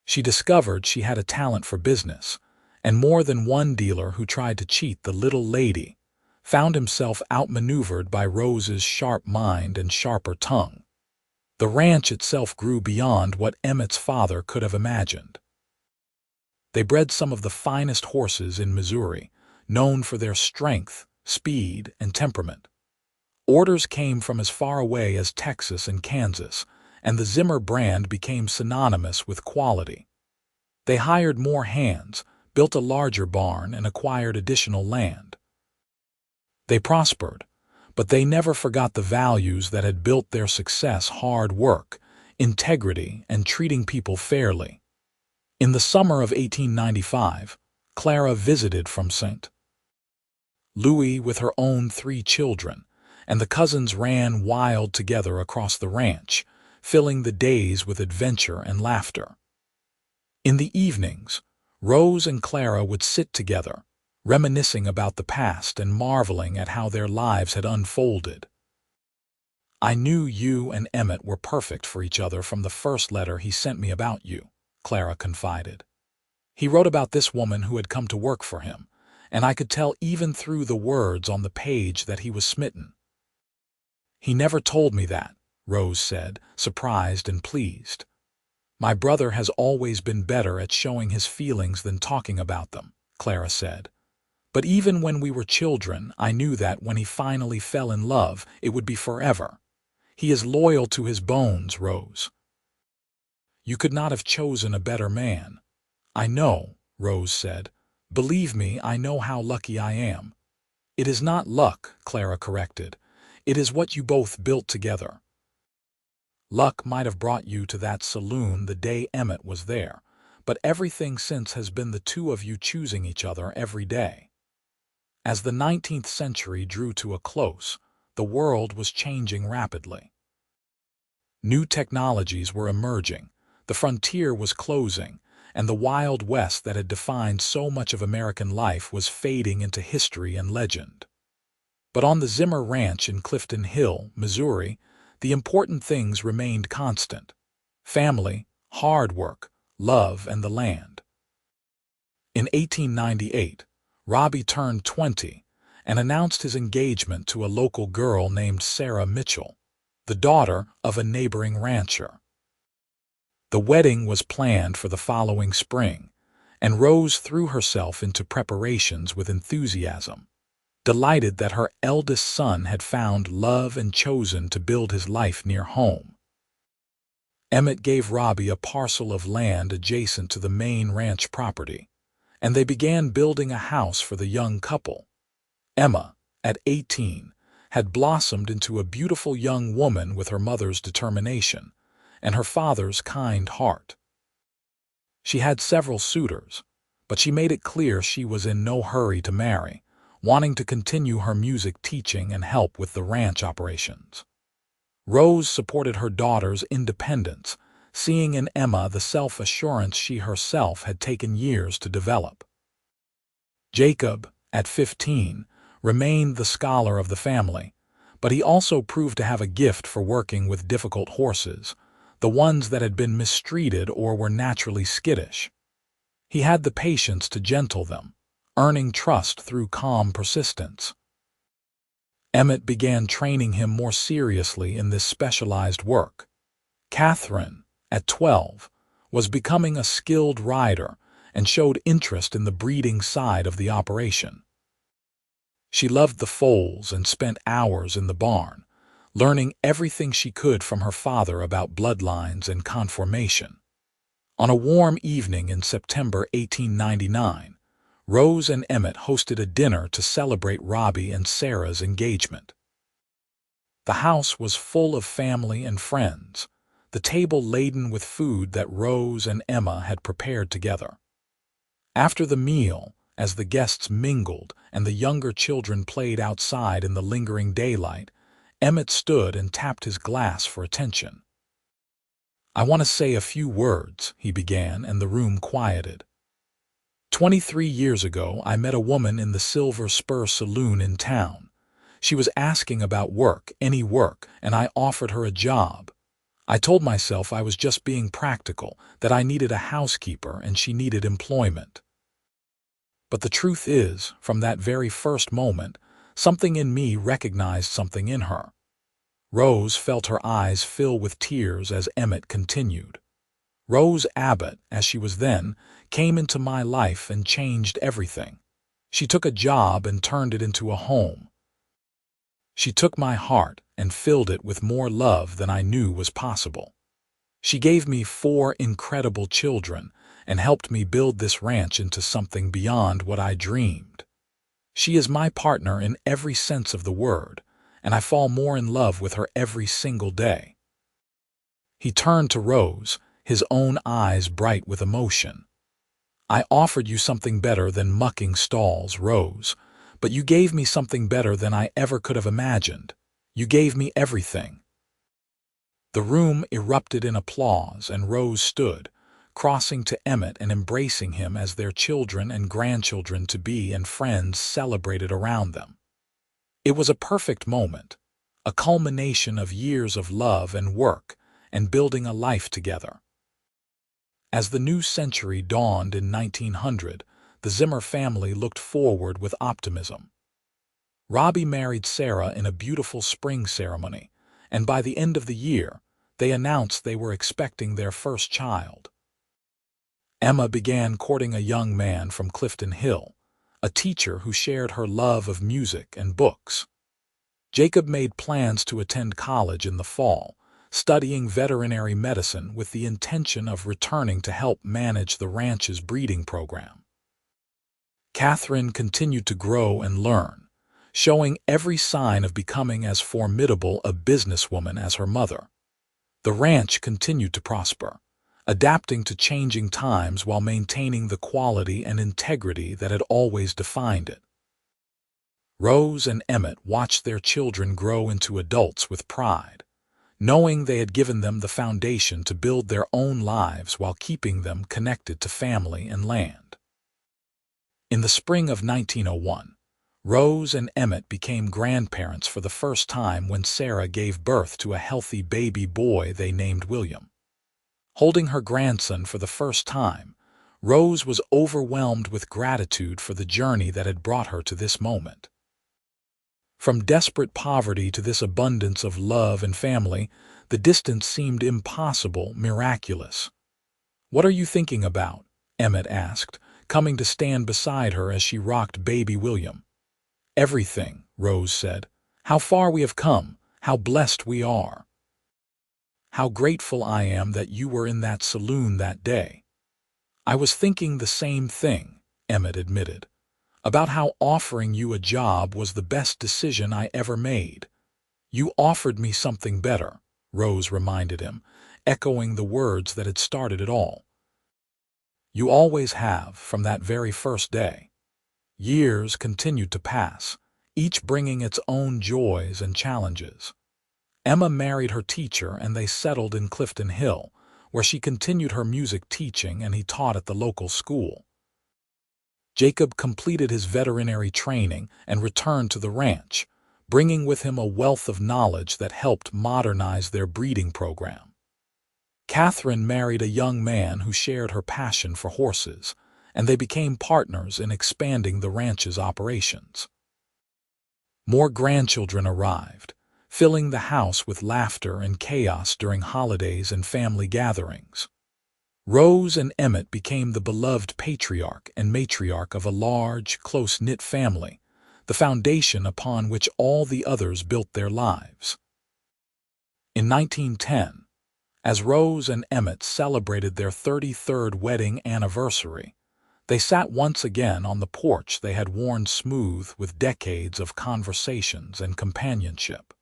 She discovered she had a talent for business, and more than one dealer who tried to cheat the little lady found himself outmaneuvered by Rose's sharp mind and sharper tongue. The ranch itself grew beyond what Emmett's father could have imagined. They bred some of the finest horses in Missouri, known for their strength, speed, and temperament. Orders came from as far away as Texas and Kansas, and the Zimmer brand became synonymous with quality. They hired more hands, built a larger barn, and acquired additional land. They prospered, but they never forgot the values that had built their success: hard work, integrity, and treating people fairly. In the summer of 1895, Clara visited from St. Louis with her own 3 children, and the cousins ran wild together across the ranch, filling the days with adventure and laughter. In the evenings, Rose and Clara would sit together, reminiscing about the past and marveling at how their lives had unfolded. "I knew you and Emmett were perfect for each other from the first letter he sent me about you," Clara confided. "He wrote about this woman who had come to work for him, and I could tell even through the words on the page that he was smitten." "He never told me that," Rose said, surprised and pleased. "My brother has always been better at showing his feelings than talking about them," Clara said. "But even when we were children, I knew that when he finally fell in love, it would be forever. He is loyal to his bones, Rose." "You could not have chosen a better man." "I know," Rose said. "Believe me, I know how lucky I am." "It is not luck," Clara corrected. "It is what you both built together. Luck might have brought you to that saloon the day Emmett was there, but everything since has been the two of you choosing each other every day." As the 19th century drew to a close, the world was changing rapidly. New technologies were emerging, the frontier was closing, and the Wild West that had defined so much of American life was fading into history and legend. But on the Zimmer Ranch in Clifton Hill, Missouri, the important things remained constant: family, hard work, love, and the land. In 1898, Robbie turned 20 and announced his engagement to a local girl named Sarah Mitchell, the daughter of a neighboring rancher. The wedding was planned for the following spring, and Rose threw herself into preparations with enthusiasm, delighted that her eldest son had found love and chosen to build his life near home. Emmett gave Robbie a parcel of land adjacent to the main ranch property, and they began building a house for the young couple. Emma, at 18, had blossomed into a beautiful young woman with her mother's determination and her father's kind heart. She had several suitors, but she made it clear she was in no hurry to marry, wanting to continue her music teaching and help with the ranch operations. Rose supported her daughter's independence, seeing in Emma the self-assurance she herself had taken years to develop. Jacob, at 15, remained the scholar of the family, but he also proved to have a gift for working with difficult horses, the ones that had been mistreated or were naturally skittish. He had the patience to gentle them, earning trust through calm persistence. Emmett began training him more seriously in this specialized work. Catherine, at 12, was becoming a skilled rider and showed interest in the breeding side of the operation. She loved the foals and spent hours in the barn, learning everything she could from her father about bloodlines and conformation. On a warm evening in September 1899, Rose and Emmett hosted a dinner to celebrate Robbie and Sarah's engagement. The house was full of family and friends, the table laden with food that Rose and Emma had prepared together. After the meal, as the guests mingled and the younger children played outside in the lingering daylight, Emmett stood and tapped his glass for attention. "I want to say a few words," he began, and the room quieted. 23 years ago, I met a woman in the Silver Spur Saloon in town. She was asking about work, any work, and I offered her a job. I told myself I was just being practical, that I needed a housekeeper and she needed employment. But the truth is, from that very first moment, something in me recognized something in her. Rose felt her eyes fill with tears as Emmett continued. Rose Abbott, as she was then, came into my life and changed everything. She took a job and turned it into a home. She took my heart and filled it with more love than I knew was possible. She gave me 4 incredible children and helped me build this ranch into something beyond what I dreamed. She is my partner in every sense of the word, and I fall more in love with her every single day." He turned to Rose, his own eyes bright with emotion. "I offered you something better than mucking stalls, Rose, but you gave me something better than I ever could have imagined. You gave me everything." The room erupted in applause, and Rose stood, crossing to Emmett and embracing him as their children and grandchildren-to-be and friends celebrated around them. It was a perfect moment, a culmination of years of love and work and building a life together. As the new century dawned in 1900, the Zimmer family looked forward with optimism. Robbie married Sarah in a beautiful spring ceremony, and by the end of the year, they announced they were expecting their first child. Emma began courting a young man from Clifton Hill, a teacher who shared her love of music and books. Jacob made plans to attend college in the fall, studying veterinary medicine with the intention of returning to help manage the ranch's breeding program. Catherine continued to grow and learn, showing every sign of becoming as formidable a businesswoman as her mother. The ranch continued to prosper, adapting to changing times while maintaining the quality and integrity that had always defined it. Rose and Emmett watched their children grow into adults with pride, knowing they had given them the foundation to build their own lives while keeping them connected to family and land. In the spring of 1901, Rose and Emmett became grandparents for the first time when Sarah gave birth to a healthy baby boy they named William. Holding her grandson for the first time, Rose was overwhelmed with gratitude for the journey that had brought her to this moment. From desperate poverty to this abundance of love and family, the distance seemed impossible, miraculous. "What are you thinking about?" Emmett asked, coming to stand beside her as she rocked baby William. "Everything," Rose said. "How far we have come, how blessed we are. How grateful I am that you were in that saloon that day." "I was thinking the same thing," Emmett admitted, "about how offering you a job was the best decision I ever made." "You offered me something better," Rose reminded him, echoing the words that had started it all. "You always have, from that very first day." Years continued to pass, each bringing its own joys and challenges. Emma married her teacher and they settled in Clifton Hill, where she continued her music teaching and he taught at the local school. Jacob completed his veterinary training and returned to the ranch, bringing with him a wealth of knowledge that helped modernize their breeding program. Catherine married a young man who shared her passion for horses, and they became partners in expanding the ranch's operations. More grandchildren arrived, filling the house with laughter and chaos during holidays and family gatherings. Rose and Emmett became the beloved patriarch and matriarch of a large, close-knit family, the foundation upon which all the others built their lives. In 1910, as Rose and Emmett celebrated their 33rd wedding anniversary, they sat once again on the porch they had worn smooth with decades of conversations and companionship.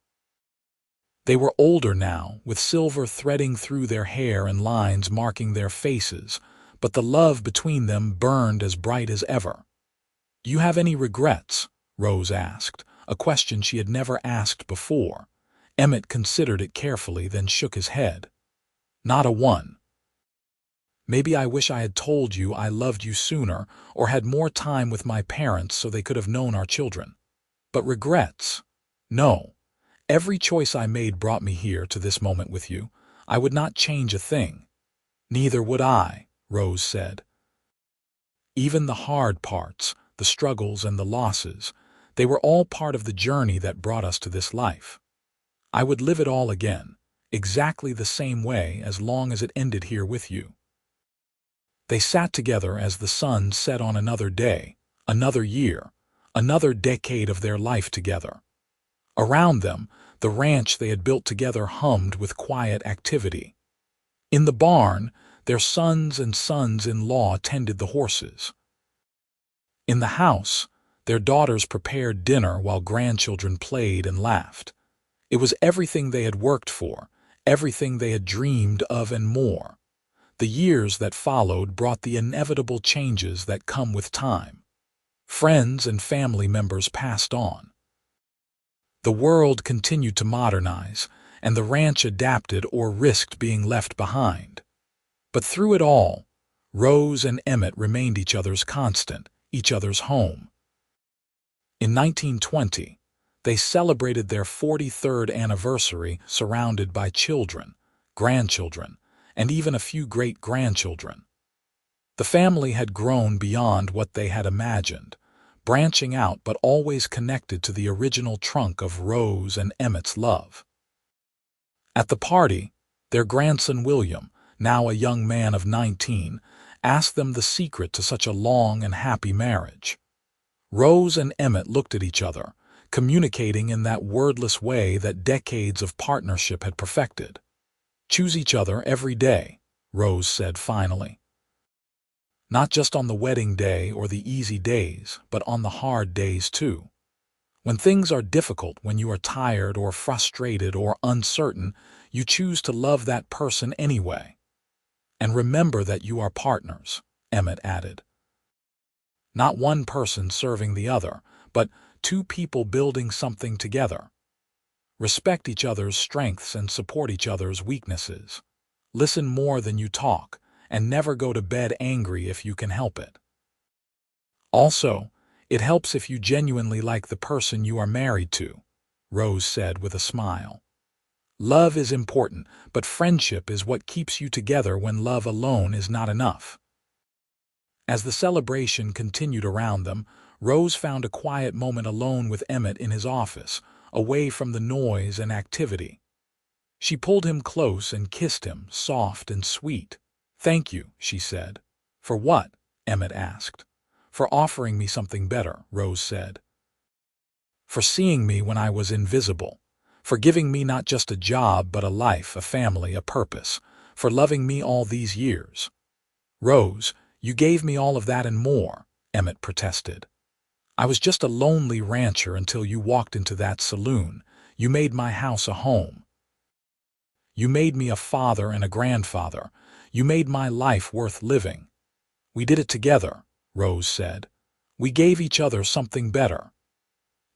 They were older now, with silver threading through their hair and lines marking their faces, but the love between them burned as bright as ever. "Do you have any regrets?" Rose asked, a question she had never asked before. Emmett considered it carefully, then shook his head. "Not a one. Maybe I wish I had told you I loved you sooner or had more time with my parents so they could have known our children. But regrets? No. Every choice I made brought me here to this moment with you. I would not change a thing." "Neither would I," Rose said. "Even the hard parts, the struggles and the losses, they were all part of the journey that brought us to this life. I would live it all again, exactly the same way as long as it ended here with you." They sat together as the sun set on another day, another year, another decade of their life together. Around them, the ranch they had built together hummed with quiet activity. In the barn, their sons and sons-in-law tended the horses. In the house, their daughters prepared dinner while grandchildren played and laughed. It was everything they had worked for, everything they had dreamed of and more. The years that followed brought the inevitable changes that come with time. Friends and family members passed on. The world continued to modernize, and the ranch adapted or risked being left behind. But through it all, Rose and Emmett remained each other's constant, each other's home. In 1920, they celebrated their 43rd anniversary surrounded by children, grandchildren, and even a few great-grandchildren. The family had grown beyond what they had imagined, branching out but always connected to the original trunk of Rose and Emmett's love. At the party, their grandson William, now a young man of 19, asked them the secret to such a long and happy marriage. Rose and Emmett looked at each other, communicating in that wordless way that decades of partnership had perfected. "Choose each other every day," Rose said finally. "Not just on the wedding day or the easy days, but on the hard days too. When things are difficult, when you are tired or frustrated or uncertain, you choose to love that person anyway. And remember that you are partners," Emmett added. "Not one person serving the other, but two people building something together. Respect each other's strengths and support each other's weaknesses. Listen more than you talk, and never go to bed angry if you can help it. Also, it helps if you genuinely like the person you are married to," Rose said with a smile. "Love is important, but friendship is what keeps you together when love alone is not enough." As the celebration continued around them, Rose found a quiet moment alone with Emmett in his office, away from the noise and activity. She pulled him close and kissed him, soft and sweet. "Thank you," she said. "For what?" Emmett asked. "For offering me something better," Rose said. "For seeing me when I was invisible. For giving me not just a job but a life, a family, a purpose. For loving me all these years." "Rose, you gave me all of that and more," Emmett protested. "I was just a lonely rancher until you walked into that saloon. You made my house a home. You made me a father and a grandfather. You made my life worth living. We did it together," Rose said. We gave each other something better."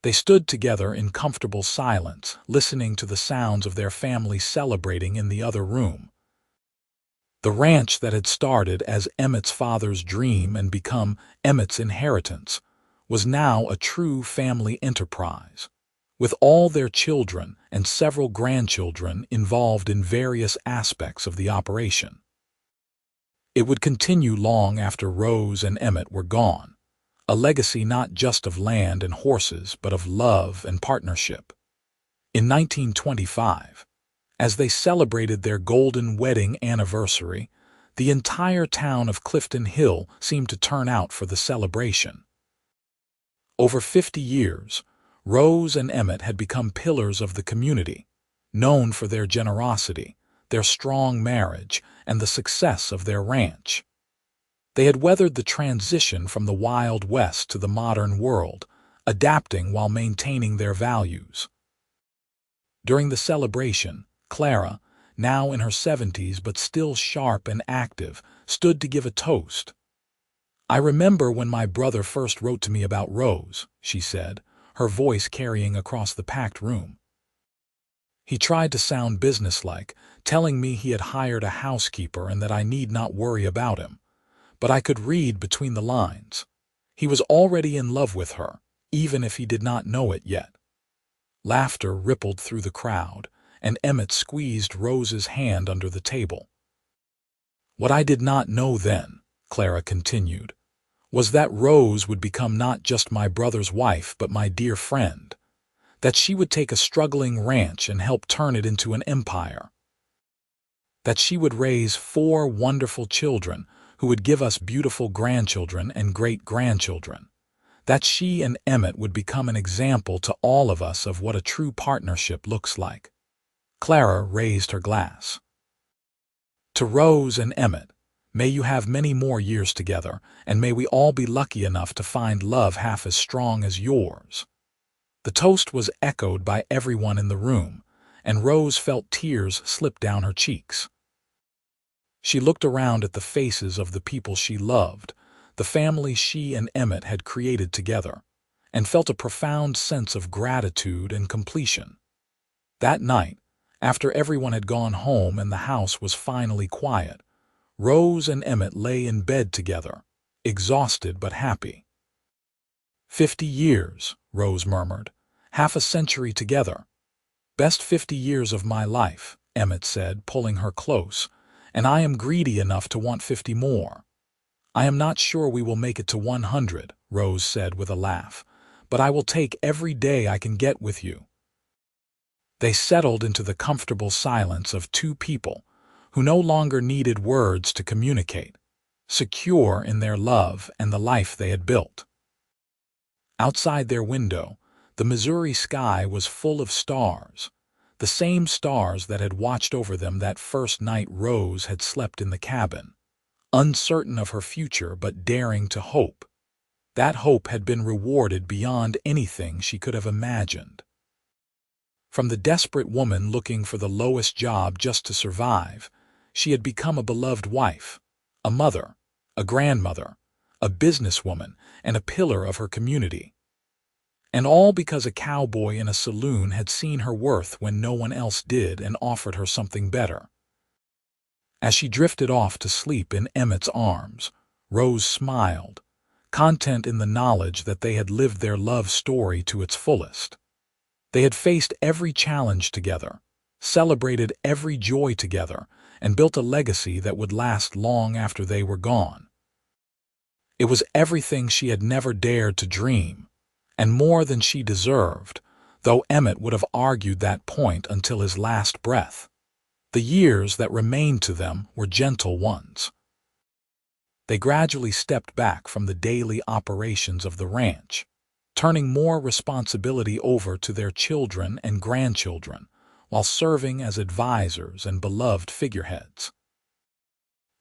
They stood together in comfortable silence, listening to the sounds of their family celebrating in the other room. The ranch that had started as Emmett's father's dream and become Emmett's inheritance was now a true family enterprise, with all their children and several grandchildren involved in various aspects of the operation. It would continue long after Rose and Emmett were gone, a legacy not just of land and horses but of love and partnership. In 1925, as they celebrated their golden wedding anniversary, the entire town of Clifton Hill seemed to turn out for the celebration. Over 50 years, Rose and Emmett had become pillars of the community, known for their generosity, their strong marriage, and the success of their ranch. They had weathered the transition from the Wild West to the modern world, adapting while maintaining their values. During the celebration, Clara, now in her 70s but still sharp and active, stood to give a toast. "I remember when my brother first wrote to me about Rose," she said, her voice carrying across the packed room. "He tried to sound businesslike, telling me he had hired a housekeeper and that I need not worry about him. But I could read between the lines. He was already in love with her, even if he did not know it yet." Laughter rippled through the crowd, and Emmett squeezed Rose's hand under the table. "What I did not know then," Clara continued, "was that Rose would become not just my brother's wife but my dear friend, that she would take a struggling ranch and help turn it into an empire, that she would raise 4 wonderful children who would give us beautiful grandchildren and great-grandchildren, that she and Emmett would become an example to all of us of what a true partnership looks like." Clara raised her glass. "To Rose and Emmett, may you have many more years together, and may we all be lucky enough to find love half as strong as yours." The toast was echoed by everyone in the room, and Rose felt tears slip down her cheeks. She looked around at the faces of the people she loved, the family she and Emmett had created together, and felt a profound sense of gratitude and completion. That night, after everyone had gone home and the house was finally quiet, Rose and Emmett lay in bed together, exhausted but happy. 50 years, Rose murmured. "Half a century together." "Best 50 years of my life," Emmett said, pulling her close, "and I am greedy enough to want 50 more." "I am not sure we will make it to 100, Rose said with a laugh, "but I will take every day I can get with you." They settled into the comfortable silence of 2 people who no longer needed words to communicate, secure in their love and the life they had built. Outside their window, the Missouri sky was full of stars, the same stars that had watched over them that first night Rose had slept in the cabin, uncertain of her future but daring to hope. That hope had been rewarded beyond anything she could have imagined. From the desperate woman looking for the lowest job just to survive, she had become a beloved wife, a mother, a grandmother, a businesswoman, and a pillar of her community. And all because a cowboy in a saloon had seen her worth when no one else did and offered her something better. As she drifted off to sleep in Emmett's arms, Rose smiled, content in the knowledge that they had lived their love story to its fullest. They had faced every challenge together, celebrated every joy together, and built a legacy that would last long after they were gone. It was everything she had never dared to dream, and more than she deserved, though Emmett would have argued that point until his last breath. The years that remained to them were gentle ones. They gradually stepped back from the daily operations of the ranch, turning more responsibility over to their children and grandchildren, while serving as advisors and beloved figureheads.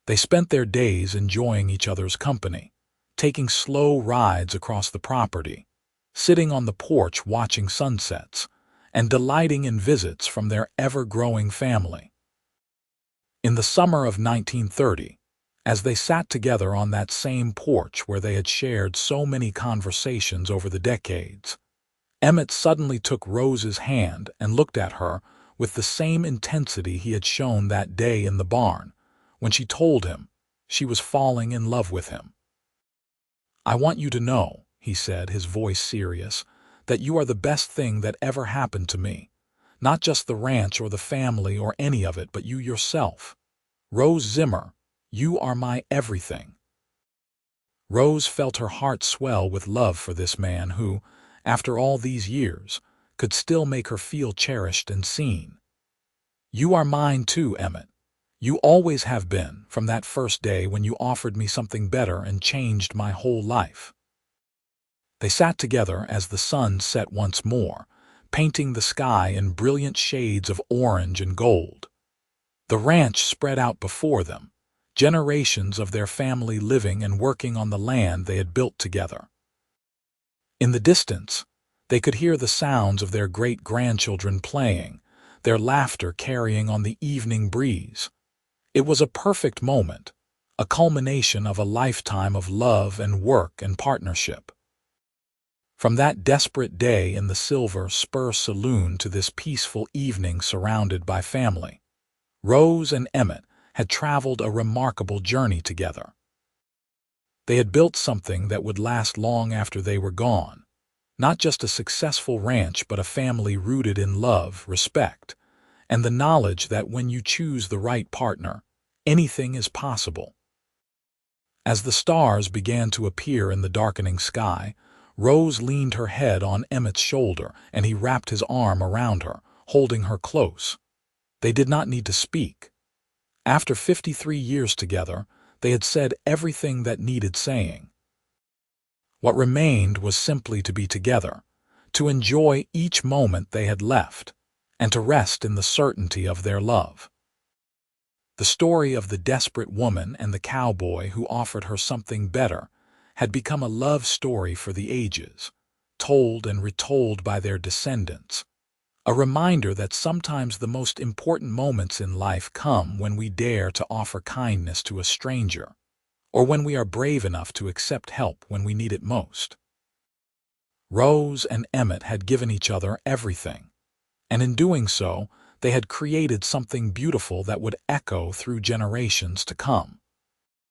They spent their days enjoying each other's company, taking slow rides across the property, sitting on the porch watching sunsets, and delighting in visits from their ever-growing family. In the summer of 1930, As they sat together on that same porch where they had shared so many conversations over the decades, Emmett suddenly took Rose's hand and looked at her with the same intensity he had shown that day in the barn, when she told him she was falling in love with him. "I want you to know," he said, his voice serious, "that you are the best thing that ever happened to me. Not just the ranch or the family or any of it, but you yourself. Rose Zimmer, you are my everything." Rose felt her heart swell with love for this man who, after all these years, could still make her feel cherished and seen. "You are mine too, Emmett. You always have been, from that first day when you offered me something better and changed my whole life." They sat together as the sun set once more, painting the sky in brilliant shades of orange and gold. The ranch spread out before them, generations of their family living and working on the land they had built together. In the distance, they could hear the sounds of their great-grandchildren playing, their laughter carrying on the evening breeze. It was a perfect moment, a culmination of a lifetime of love and work and partnership. From that desperate day in the Silver Spur Saloon to this peaceful evening surrounded by family, Rose and Emmett had traveled a remarkable journey together. They had built something that would last long after they were gone. Not just a successful ranch, but a family rooted in love, respect, and the knowledge that when you choose the right partner, anything is possible. As the stars began to appear in the darkening sky, Rose leaned her head on Emmett's shoulder, and he wrapped his arm around her, holding her close. They did not need to speak. After 53 years together, they had said everything that needed saying. What remained was simply to be together, to enjoy each moment they had left, and to rest in the certainty of their love. The story of the desperate woman and the cowboy who offered her something better had become a love story for the ages, told and retold by their descendants, a reminder that sometimes the most important moments in life come when we dare to offer kindness to a stranger, or when we are brave enough to accept help when we need it most. Rose and Emmett had given each other everything, and in doing so, they had created something beautiful that would echo through generations to come.